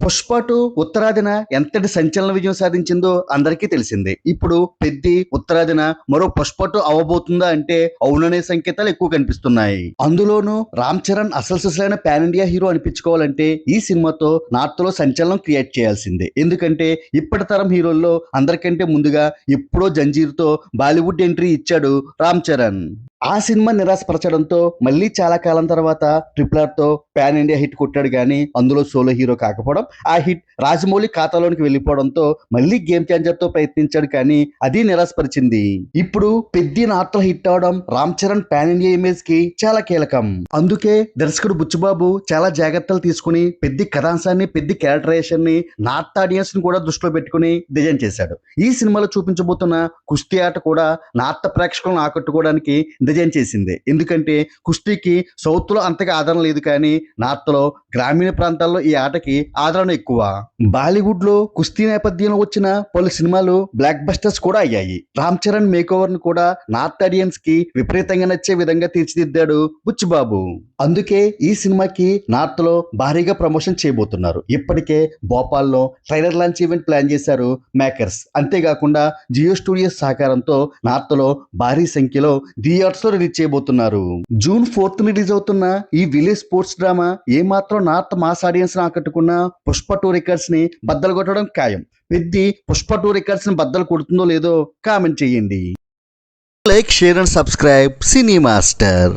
పుష్ప 2 ఉత్తరాదిన ఎంతటి సంచలన విజయం సాధించిందో అందరికీ తెలిసిందే. ఇప్పుడు పెద్ది ఉత్తరాదిన మరో పుష్ప 2 అవ్వబోతుందా అంటే అవుననే సంకేతాలు ఎక్కువ కనిపిస్తున్నాయి. అందులోనూ రామ్ చరణ్ అసలు సిసలైన పాన్ ఇండియా హీరో అనిపించుకోవాలంటే ఈ సినిమాతో నార్త్ లో సంచలనం క్రియేట్ చేయాల్సిందే. ఎందుకంటే ఇప్పటి తరం హీరోల్లో అందరికంటే ముందుగా ఎప్పుడో జంజీర్తో బాలీవుడ్ ఎంట్రీ ఇచ్చాడు రామ్ చరణ్. ఆ సినిమా నిరాశపరచడంతో మళ్ళీ చాలా కాలం తర్వాత RRR తో పాన్ ఇండియా హిట్ కొట్టాడు కానీ అందులో సోలో హీరో కాకపోవడం, ఆ హిట్ రాజమౌళి ఖాతాలోనికి వెళ్ళిపోవడంతో మళ్ళీ గేమ్ చేంజర్ తో ప్రయత్నించాడు కానీ అది నిరాశపరిచింది. ఇప్పుడు పెద్ది నార్త్ లో హిట్ అవడం Ram Charan pan India image కి చాలా కీలకం. అందుకే దర్శకుడు బుచ్చిబాబు చాలా జాగ్రత్తలు తీసుకుని పెద్ది కథాంశాన్ని, పెద్ది క్యారెక్టరైజేషన్ ని నార్త్ ఆడియన్స్ ని కూడా దృష్టిలో పెట్టుకుని డిజైన్ చేశాడు. ఈ సినిమాలో చూపించబోతున్న కుస్తీ ఆట కూడా నార్త్ ప్రేక్షకులను ఆకట్టుకోవడానికి డిజైన్ చేసింది. ఎందుకంటే కుస్తీకి సౌత్ లో అంతగా ఆదరణ లేదు కానీ నార్త్ లో గ్రామీణ ప్రాంతాల్లో ఈ ఆటకి ఆదరణ ఎక్కువ. బాలీవుడ్ లో కుస్తీ నేపథ్యంలో వచ్చిన పలు సినిమాలు బ్లాక్ బస్టర్స్ కూడా అయ్యాయి. రామ్ చరణ్ మేక్ ఓవర్ ను కూడా నార్త్ ఆడియన్స్ కి విపరీతంగా నచ్చే విధంగా తీర్చిదిద్దాడు బుచ్చిబాబు. అందుకే ఈ సినిమాకి నార్త్ లో భారీగా ప్రమోషన్ చేయబోతున్నారు. ఇప్పటికే భోపాల్లో ట్రైలర్ లాంచ్ ఈవెంట్ ప్లాన్ చేశారు మేకర్స్. అంతేకాకుండా జియో స్టూడియోస్ సహకారంతో నార్త్ లో భారీ సంఖ్యలో థియేటర్స్ లో రిలీజ్ చేయబోతున్నారు. జూన్ 4th రిలీజ్ అవుతున్న ఈ విలేజ్ స్పోర్ట్స్ డ్రామా ఏమాత్రం నార్త్ మాస్ ఆడియన్స్ ని ఆకట్టుకున్న పుష్ప 2 రికార్డ్స్ ని బద్దలు కొట్టడం ఖాయం. పెద్ది పుష్ప 2 రికార్డ్స్ ని బద్దలు కొడుతుందో లేదో కామెంట్ చేయండి. Like, share and subscribe cine master.